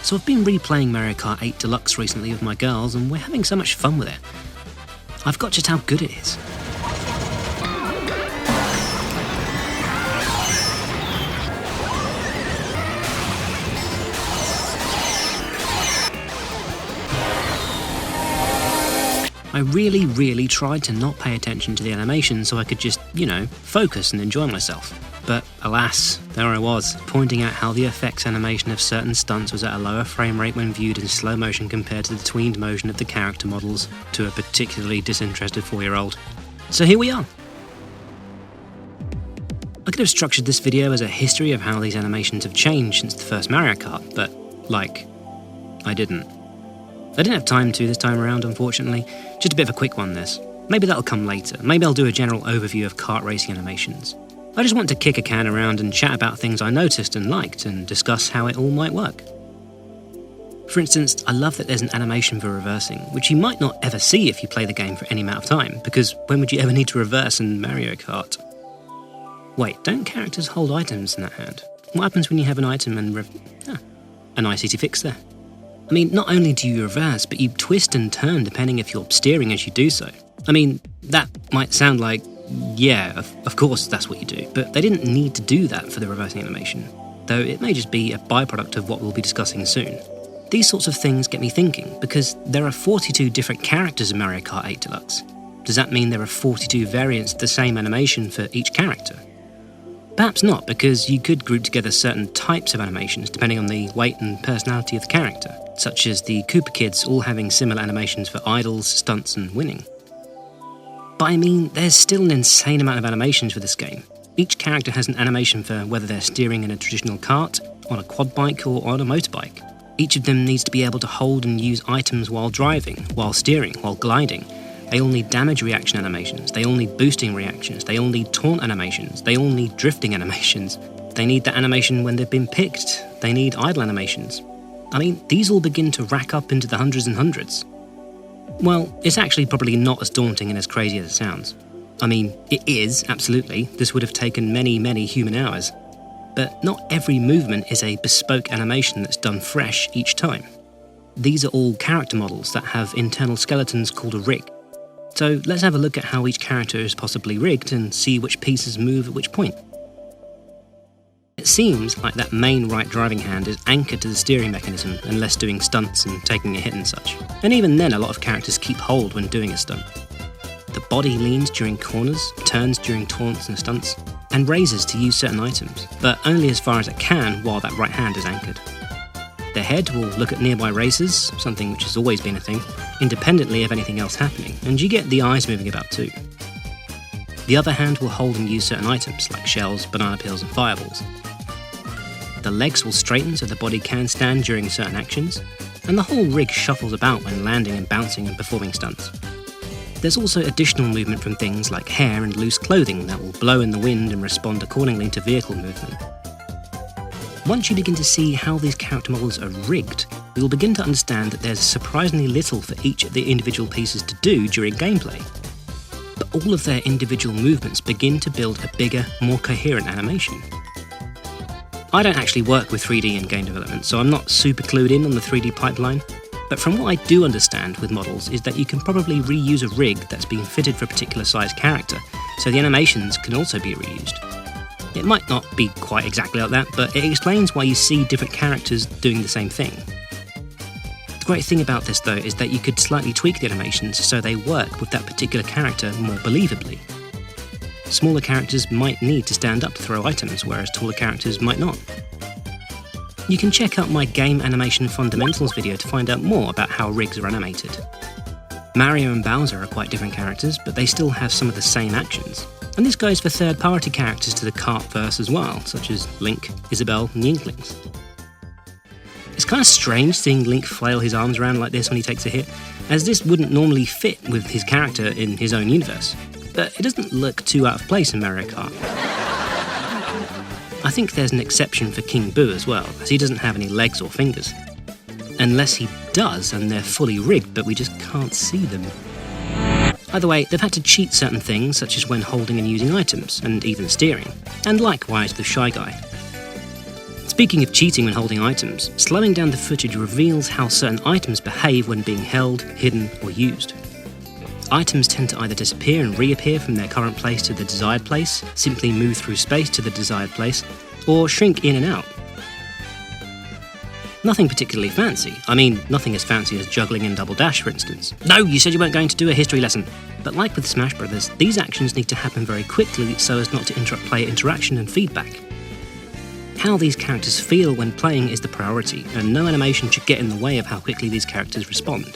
So I've been replaying Mario Kart 8 Deluxe recently with my girls, and we're having so much fun with it. I've got just how good it is. I really tried to not pay attention to the animation so I could just, focus and enjoy myself. But alas, there I was, pointing out how the effects animation of certain stunts was at a lower frame rate when viewed in slow motion compared to the tweened motion of the character models to a particularly disinterested 4-year-old. So here we are. I could have structured this video as a history of how these animations have changed since the first Mario Kart, but, I didn't. I didn't have time to this time around, unfortunately. Just a bit of a quick one, this. Maybe that'll come later. Maybe I'll do a general overview of kart racing animations. I just want to kick a can around and chat about things I noticed and liked and discuss how it all might work. For instance, I love that there's an animation for reversing, which you might not ever see if you play the game for any amount of time, because when would you ever need to reverse in Mario Kart? Wait, don't characters hold items in that hand? What happens when you have an item and a nice easy fix there. I mean, not only do you reverse, but you twist and turn depending if you're steering as you do so. I mean, that might sound like, yeah, of course that's what you do, but they didn't need to do that for the reversing animation, though it may just be a byproduct of what we'll be discussing soon. These sorts of things get me thinking, because there are 42 different characters in Mario Kart 8 Deluxe. Does that mean there are 42 variants of the same animation for each character? Perhaps not, because you could group together certain types of animations depending on the weight and personality of the character, such as the Koopa Kids all having similar animations for idols, stunts and winning. But I mean, there's still an insane amount of animations for this game. Each character has an animation for whether they're steering in a traditional kart, on a quad bike or on a motorbike. Each of them needs to be able to hold and use items while driving, while steering, while gliding. They all need damage reaction animations, they all need boosting reactions, they all need taunt animations, they all need drifting animations. They need that animation when they've been picked, they need idle animations. I mean, these all begin to rack up into the hundreds and hundreds. Well, it's actually probably not as daunting and as crazy as it sounds. I mean, it is, absolutely. This would have taken many human hours. But not every movement is a bespoke animation that's done fresh each time. These are all character models that have internal skeletons called a rig. So let's have a look at how each character is possibly rigged and see which pieces move at which point. It seems like that main right driving hand is anchored to the steering mechanism unless doing stunts and taking a hit and such. And even then a lot of characters keep hold when doing a stunt. The body leans during corners, turns during taunts and stunts, and raises to use certain items, but only as far as it can while that right hand is anchored. The head will look at nearby racers, something which has always been a thing, independently of anything else happening, and you get the eyes moving about too. The other hand will hold and use certain items, like shells, banana peels and fireballs. The legs will straighten so the body can stand during certain actions, and the whole rig shuffles about when landing and bouncing and performing stunts. There's also additional movement from things like hair and loose clothing that will blow in the wind and respond accordingly to vehicle movement. Once you begin to see how these character models are rigged, you'll begin to understand that there's surprisingly little for each of the individual pieces to do during gameplay. But all of their individual movements begin to build a bigger, more coherent animation. I don't actually work with 3D in game development, so I'm not super clued in on the 3D pipeline, but from what I do understand with models is that you can probably reuse a rig that's been fitted for a particular size character, so the animations can also be reused. It might not be quite exactly like that, but it explains why you see different characters doing the same thing. The great thing about this though is that you could slightly tweak the animations so they work with that particular character more believably. Smaller characters might need to stand up to throw items, whereas taller characters might not. You can check out my Game Animation Fundamentals video to find out more about how rigs are animated. Mario and Bowser are quite different characters, but they still have some of the same actions. And this goes for third-party characters to the Kartverse as well, such as Link, Isabelle and the Inklings. It's kind of strange seeing Link flail his arms around like this when he takes a hit, as this wouldn't normally fit with his character in his own universe. But it doesn't look too out of place in Mario Kart. I think there's an exception for King Boo as well, as he doesn't have any legs or fingers. Unless he does and they're fully rigged, but we just can't see them. Either way, they've had to cheat certain things, such as when holding and using items, and even steering, and likewise with Shy Guy. Speaking of cheating when holding items, slowing down the footage reveals how certain items behave when being held, hidden, or used. Items tend to either disappear and reappear from their current place to the desired place, simply move through space to the desired place, or shrink in and out. Nothing particularly fancy. I mean, nothing as fancy as juggling in Double Dash, for instance. No, you said you weren't going to do a history lesson. But like with Smash Brothers, these actions need to happen very quickly so as not to interrupt player interaction and feedback. How these characters feel when playing is the priority, and no animation should get in the way of how quickly these characters respond.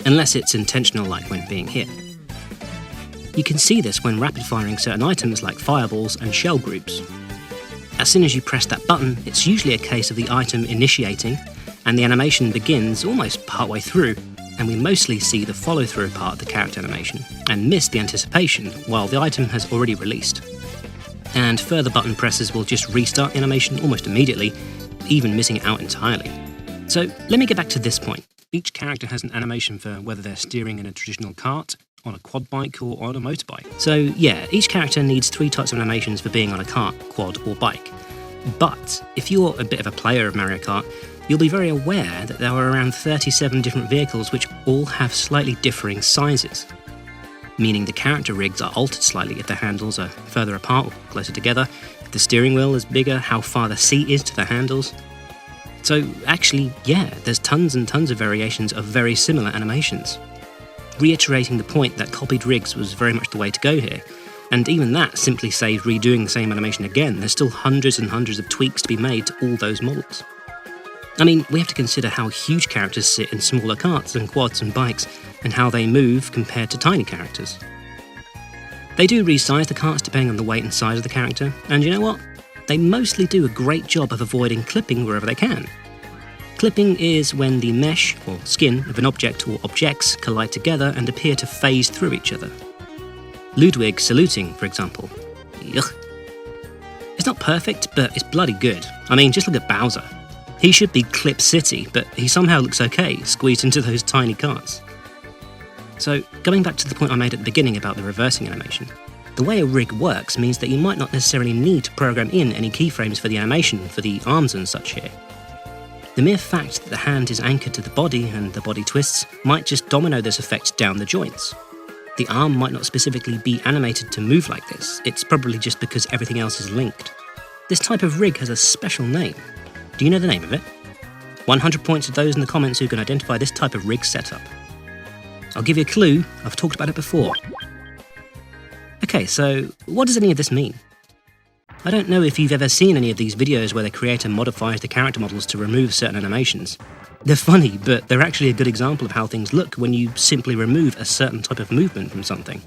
Unless it's intentional, like when being hit. You can see this when rapid firing certain items like fireballs and shell groups. As soon as you press that button, it's usually a case of the item initiating, and the animation begins almost partway through, and we mostly see the follow-through part of the character animation, and miss the anticipation while the item has already released. And further button presses will just restart the animation almost immediately, even missing it out entirely. So let me get back to this point. Each character has an animation for whether they're steering in a traditional kart, on a quad bike, or on a motorbike. So yeah, each character needs 3 types of animations for being on a kart, quad, or bike. But if you're a bit of a player of Mario Kart, you'll be very aware that there are around 37 different vehicles which all have slightly differing sizes. Meaning the character rigs are altered slightly if the handles are further apart or closer together, if the steering wheel is bigger, how far the seat is to the handles. So actually, yeah, there's tons and tons of variations of very similar animations. Reiterating the point that copied rigs was very much the way to go here, and even that simply saves redoing the same animation again. There's still hundreds and hundreds of tweaks to be made to all those models. I mean, we have to consider how huge characters sit in smaller karts and quads and bikes, and how they move compared to tiny characters. They do resize the karts depending on the weight and size of the character, and you know what? They mostly do a great job of avoiding clipping wherever they can. Clipping is when the mesh, or skin, of an object or objects collide together and appear to phase through each other. Ludwig saluting, for example. Yuck. It's not perfect, but it's bloody good. I mean, just look at Bowser. He should be Clip City, but he somehow looks okay, squeezed into those tiny karts. So, going back to the point I made at the beginning about the reversing animation, the way a rig works means that you might not necessarily need to program in any keyframes for the animation for the arms and such here. The mere fact that the hand is anchored to the body and the body twists might just domino this effect down the joints. The arm might not specifically be animated to move like this, it's probably just because everything else is linked. This type of rig has a special name. Do you know the name of it? 100 points to those in the comments who can identify this type of rig setup. I'll give you a clue, I've talked about it before. Okay, so what does any of this mean? I don't know if you've ever seen any of these videos where the creator modifies the character models to remove certain animations. They're funny, but they're actually a good example of how things look when you simply remove a certain type of movement from something.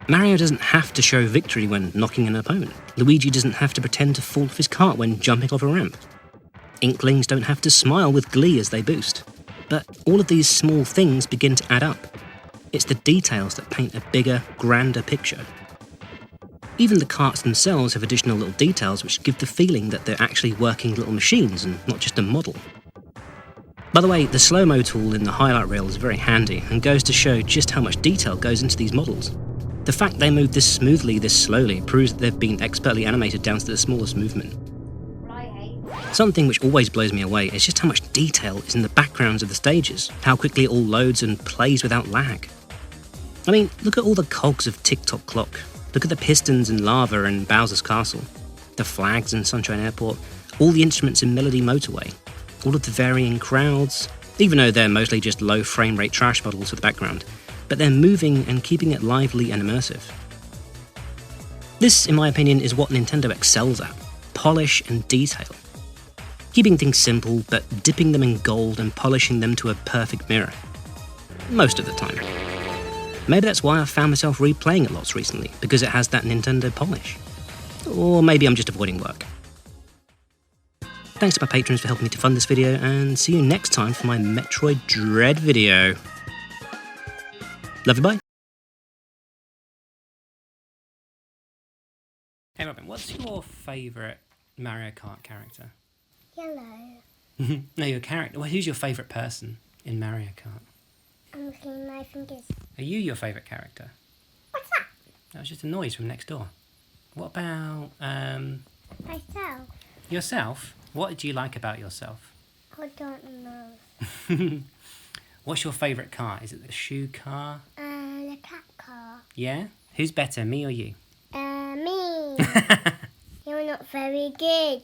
Mario doesn't have to show victory when knocking an opponent. Luigi doesn't have to pretend to fall off his cart when jumping off a ramp. Inklings don't have to smile with glee as they boost. But all of these small things begin to add up. It's the details that paint a bigger, grander picture. Even the karts themselves have additional little details which give the feeling that they're actually working little machines and not just a model. By the way, the slow-mo tool in the highlight reel is very handy and goes to show just how much detail goes into these models. The fact they move this smoothly, this slowly, proves that they've been expertly animated down to the smallest movement. Something which always blows me away is just how much detail is in the backgrounds of the stages, how quickly it all loads and plays without lag. I mean, look at all the cogs of Tick-Tock Clock. Look at the pistons in Lava and Bowser's Castle, the flags in Sunshine Airport, all the instruments in Melody Motorway, all of the varying crowds, even though they're mostly just low frame rate trash models of the background, but they're moving and keeping it lively and immersive. This, in my opinion, is what Nintendo excels at: polish and detail. Keeping things simple, but dipping them in gold and polishing them to a perfect mirror. Most of the time. Maybe that's why I've found myself replaying it lots recently, because it has that Nintendo polish. Or maybe I'm just avoiding work. Thanks to my patrons for helping me to fund this video, and see you next time for my Metroid Dread video. Love you, bye. Hey Robin, what's your favourite Mario Kart character? Yellow. No, your character. Well, who's your favourite person in Mario Kart? I'm looking at my fingers. Are you your favourite character? What's that? That was just a noise from next door. What about, Myself. Yourself? What do you like about yourself? I don't know. What's your favourite car? Is it the shoe car? The cat car. Yeah? Who's better, me or you? Me. You're not very good.